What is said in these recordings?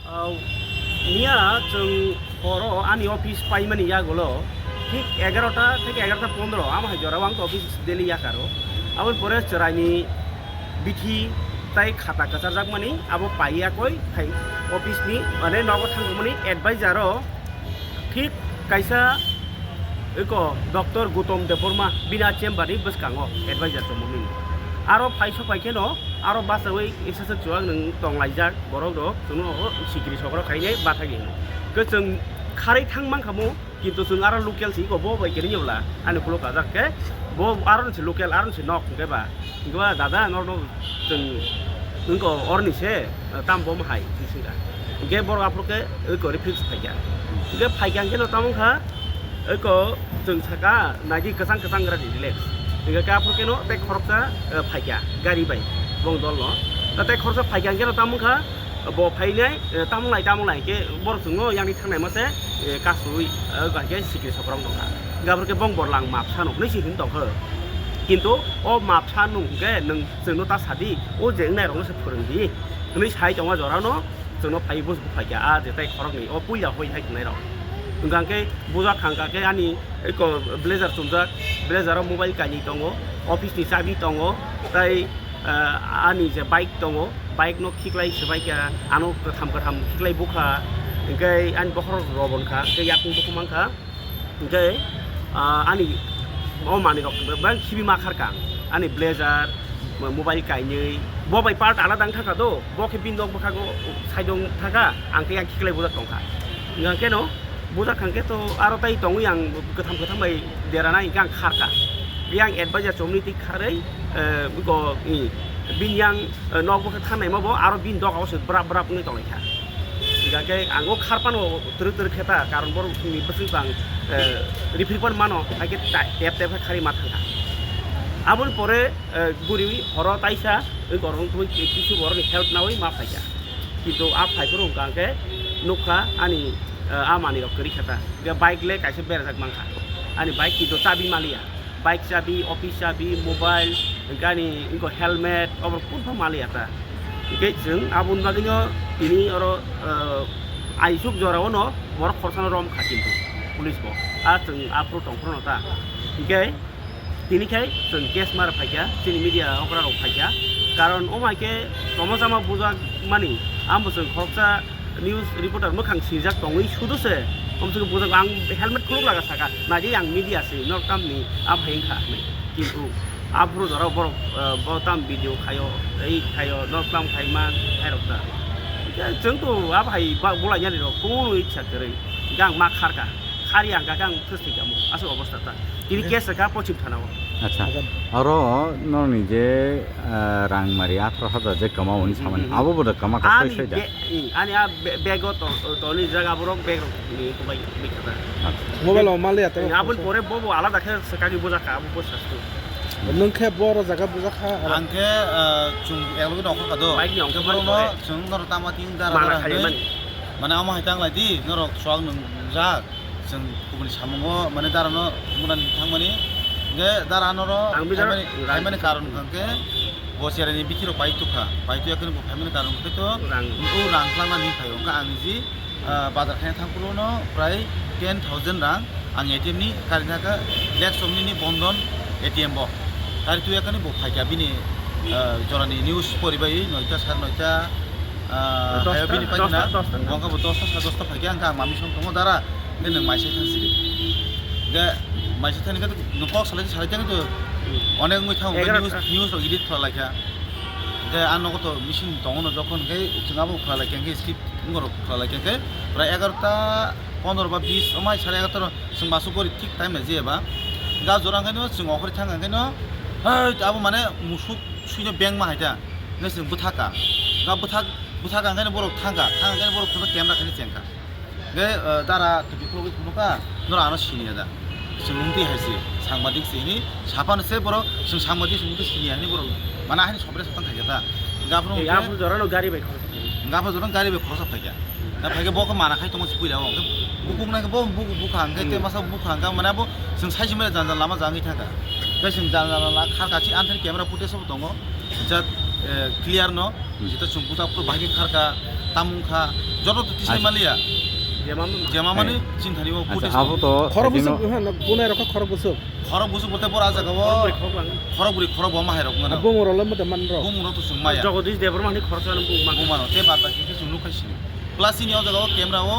নিয়া जों horo ani office paimani yagolo ঠিক 11টা থেকে 11:15 আমার জরাও আং অফিস ডেলি ইয়াকারো আবার পরে চরাইনি বিথি তাই খাতা কাচার জাগমানি আবো পাইয়া কই থাই অফিসনি মানে নগদ থাঙ্গমনি এডভাইজারও ঠিক কাইসা एको डॉक्टर गौतम देवबर्मा बिना चेम्बारनि बसकाङो एडभाइजार जमनि आरो फाइसो फाइखेनो आरो बासावै एसेसो जुआं नों दंलाइजाक बरक दो जोंनो सिकिरि सकरो खायने बाथागि के जों खारै थांमांखामु किन्तु जों आरो लकेल सि गबो बायकेनि यब्ला आनि कुलो काजाके बो आरो नसे लकेल आरो नसे नक गेबा गवा दादा नरनो जों नोंको अरनिसे तामबम हाय सिसिगा गे बर आप्रके एको रिफ्लेक्स फाइगा गे फाइगांके न तामखा eko जों साका नागि कसang कसang gradi relax tiga ka apro keno te khorsa phaika gari bai bong dol no te khorsa phaika keno tamungkha bo phainai tamulai ke bor sungo yang ni thangnai mase kasui ga ke sikri sokrong dongha gabor ke bong borlang map sanu nei si hin dong ho kintu o map sanu ke nung जोंनो ta sadi o jeng nai rong se phurungdi nei sai jongwa jorano जोंनो phai bus phaika a je tai khorok ni o puya hoi hai nai rong Engkangke buza kangkake ani eko blazer sumjak blazer mobile kani tongo office ni sabi tongo tai ani je bike tongo bike no khiklai sebai ka ano katham khiklai bukha engkai ani bokhor robon kha ke yakung bukumang kha engkai ani o mani rok bang khibi makhar kang ani blazer mobile kainei bo bai part ala dang thaka do bo ke bindok bokhago saidong thaka angke yang khiklai buza tongkha engkangke no buza kangke to aro tai tongu yang ketam bai derana ikang kharka yang advisor chomni ti kharai go bin yang nok bo thanai mabo aro bin dog aus brap ni tolai kha igake ango kharpano tur kheta karon bor ni besing bang refill mano age tap khari ma thanga abul pore guri horo taisa gorong tui kisu bor ni help nawai ma phaika kintu a phaipro kangke nukha ani amani rok keri khata ge bike le kaise berajak mangkha ani bike ki do chabi malia bike chabi office chabi mobile gani inko helmet obor kunfa malia ta ge जों abun bagino tini oro aisuk jorao no bor khorsano rom kha kintu police bo a जों apro tongfro ta ge tini khai जों case mar phaika tini media okra rok phaika karon omaike tomosama buja mani ambo जों khorsa news reporter mokhang sijak tongoi suduse omse bujak ang helmet khuluk laga saka naji yang media se nortam ni abhaing kha nei kintu abro jara bor botam video khayo ei khayo nortam khaiman hairokta जों to abhai bolai nyani ro kono ichha kore gang ma kharka khari ang gang thusikamu aso obostha ta ini case ka pochim thanao আচ্ছা আরো ননি যে রাংমারি 18,000 যে কামাও নি সামান আবো বড় কামা কা কই Saida ani a bego to ni jaga borok beg ni kubai bikata mobile omale ate abul pore bobo alada khe sakagi boja ka abu bosastu nung khe boro jaga buja kha angke chung elgo dong kha do bike ni angke boro no chung nor tama ting dara mane ama hitang lai di norok swang nung ja जों गुबुन सामुङो माने दारानो मुनानि थांमानि ge daranoro faimani karon kangke bosirani bikiro paituka paitu yakini bo faimani karon kito u rangklangna ni phayo ka angji bazar khain thangpurono prai 10,000 rang ang ATM ni karina ka lek somni ni bondon ATM bo tari tu yakini bo phaika bini jorani news poribai noita sar noita ayo bini paina bongka bo 10 ta phaika ang mami som tomo dara neng maisai thansiri ge maisai thani ka nokok salai tang to onek moi thang news ro edit khala lakha ge anogo to machine tongono jokhon ge chungabo khala lakha ge script ngoro khala lakha ge pray 11টা 15 বা 20 omai 11:30 जों मासु करि ठीक time जे बा गा जोरांगानो जों अखरि थांगानो है आबो माने मुसुक सुइनो बेंक मा हायदा ने जों बुथाका गा बुथागानो बरक थांगानो बरक खुनो क्यामेरा खानि चेंका ge dara tibiko kunuka nora ano siniya da sungti haisi sangmadik sini sapan se boro sung sangmadik sungti siniya ni boro mana hani sobre satan thageta gapro yapu jorano gari bai khorsa gapro jorano gari bai khorsa thagya da phage boko mana khai tongo sipui rawo bukung na bo bukhang ge te masa bukhang ga mana bo sung saijime janjan lama jangi thaga ge sung janjan la khar kachi anthani camera footage sob tongo ja clear ন যেটা চুম্পুতা পুরো বাকি খারকা তামুখা যত তো তিসাই মালিয়া যেমা মানে চিন্তানিও footage আচ্ছা আবো তো খরব বুঝুক হ্যাঁ গুনাই রকম খরব বুঝুক খরব বুঝু বলতে বড় জায়গাও খরবুরি খরব মাহাই রকম না বুমর হলে মধ্যে মান রক বুমুর তো সুং মায়া জগদীশ দেবর মানে খরচ বুমানো তে বাদ বাকি কিছু লুকাইছিনি প্লাস ইনিও জায়গাও ক্যামেরাও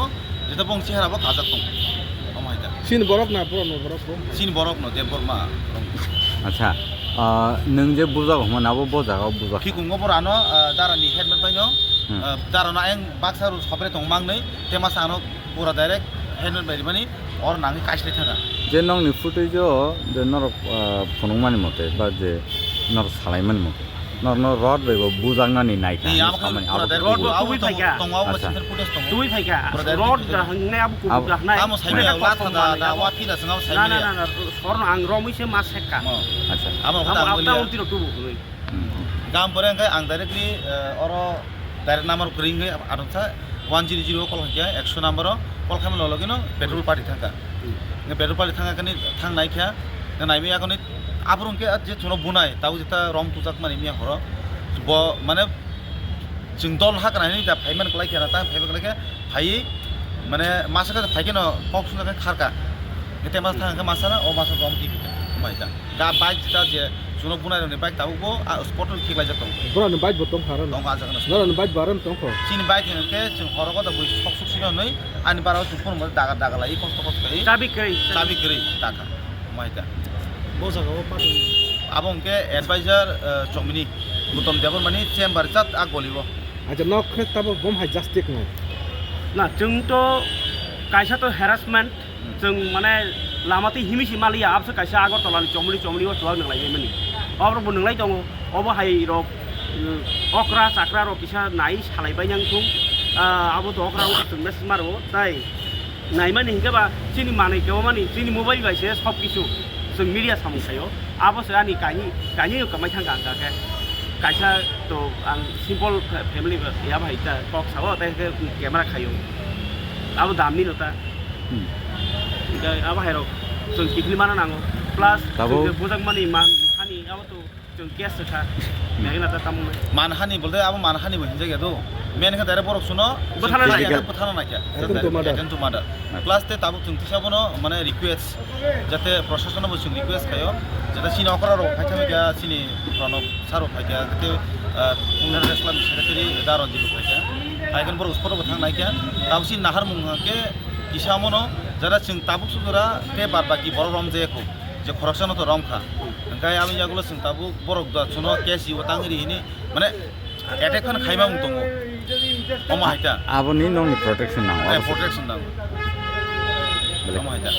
যেটা বং চেহারাবো কাজাক দং আমাইতা সিন বরক না পুরনো বরক সিন বরক ন দেববর্মা আচ্ছা নों যে বুজাগো মানে আবো বজাগাও বুজা খিকুঙ্গ বরানো দারানি হেডমেট বাইনো দারানো আং বাক্সারু সবরে দं मांगनै तेमा सानो पूरा डाइरेक्ट हेडमेट बायदि माने और नाङै कासले थाङा যে নংনি ফুটেজ যে নরক ফনুমানি মতে বা যে নর সালাইমানি মতে নর নর রড বেগো বুজাংনানি নাইকা ni am সামানি पूरा আবো डाइरेक्ट Rod आउ kuwi तong paika. तong आउ Acha. सेन्टर फुटेज दं দুই ফাইকা রড হাংনে আবু কুবু গাহনাই amo saime ला थादा दा वा फिना संगाव না saime না না না সরন আং রমিছে মা সেকা আচ্ছা amo আম hota আপটা anglia উন্তির টুবু কই gam pore angkai ang directly oro direct number kringai adonsa 100 call hakia 100 number call khamlo logino petrol party thangka nge petrol party thangka kani thang naikha na naimi akoni abrungke je chuno bunai tau jeta rom tujak mani mi horo bo mane जों दल हाग्रानि दा फाइमान कलायखा ता फाइमान कलायखा phi माने मासका फाइकेनो पक्सुना खारका एते मास थांगा मासाना ओ मासा रम टिपि माइदा दा bike दा जे जुनो बुनायनि बाइक ताबो स्पॉट खिगलाय जातो বরন বাইট বতম হারান दं आजागन বরন বাইট বারান তংখ सिनि बाइक हेनके जों हरगो दा बुइ सकसुक सिननै आनि बाराव जों फन मद दागा दागा लाई कष्ट कष्ट कै চাবি কই चाबि गरै दागा माइदा বজাগাও পাতি आबंके एडभाइजर चमिनि गुतम देबर मानि चेम्बार जात आगलिबो আচ্ছা নক তাবো বম হাই জাস্টিক নাই না जोंथ' কাইসাथ' हेरासमेन्ट जों माने लामाथि हिमिसि मालिया आबसो कायसा आगरतलानि चमनि वासुआ नंलायबाय माने अब्रबो नंलाय दङ अबो हाय रक अक्रा चाक्रा रक किसा नाय सालायबाय नांथुं आबो तो अक्रा उतुंना सिमारो ताई नाय माने हिंगाबा जोंनि मानैखौ माने जोंनि मबाइल बायसे सब किसु जों मिडिया सामुखायो आबोसो आनि गानि कमाय थांगा आंगाके कायसा तो आं सिम्पल फेमिलि या भाइता टक साबो ताय क्यामेरा खायो आबो दामनि नता अब हायरक जों किकलि माना नांगौ प्लास बुजाक मानि मानहानि अब तो जों केस था मेगना ता तामु मानहानि बोलते अब मानहानि बहिन जायगा दो मेन का दायरे बरक सुनो बथाना नायका बथाना नायका Attend to mother प्लस ते ताबु तुंति साबनो माने रिक्वेस्ट जाते प्रशासन बो जों रिक्वेस्ट खायो जाते सिनि अकरा रो फाइथा गया सिनि प्रणब सारो फाइथा ते पुनर इस्लाम सेक्रेटारि दारन दिबो फाइथा फाइगन बर उसपर बथां नायका ताबसि नाहार मुंहाके किसामनो যারা जों ताबुक सुगरा ते बाद बाकी बर रम जेको जे खरकसन तो रमखा ओंखाय आबि जागुलो जों ताबुक बरक दा सुनो केसि वतांगिरि हिनि माने एटेक खान खाइमा मुं दङ अमा हाइता আবনি নংনি প্রটেকশন নাও protection dang. Kamu ada.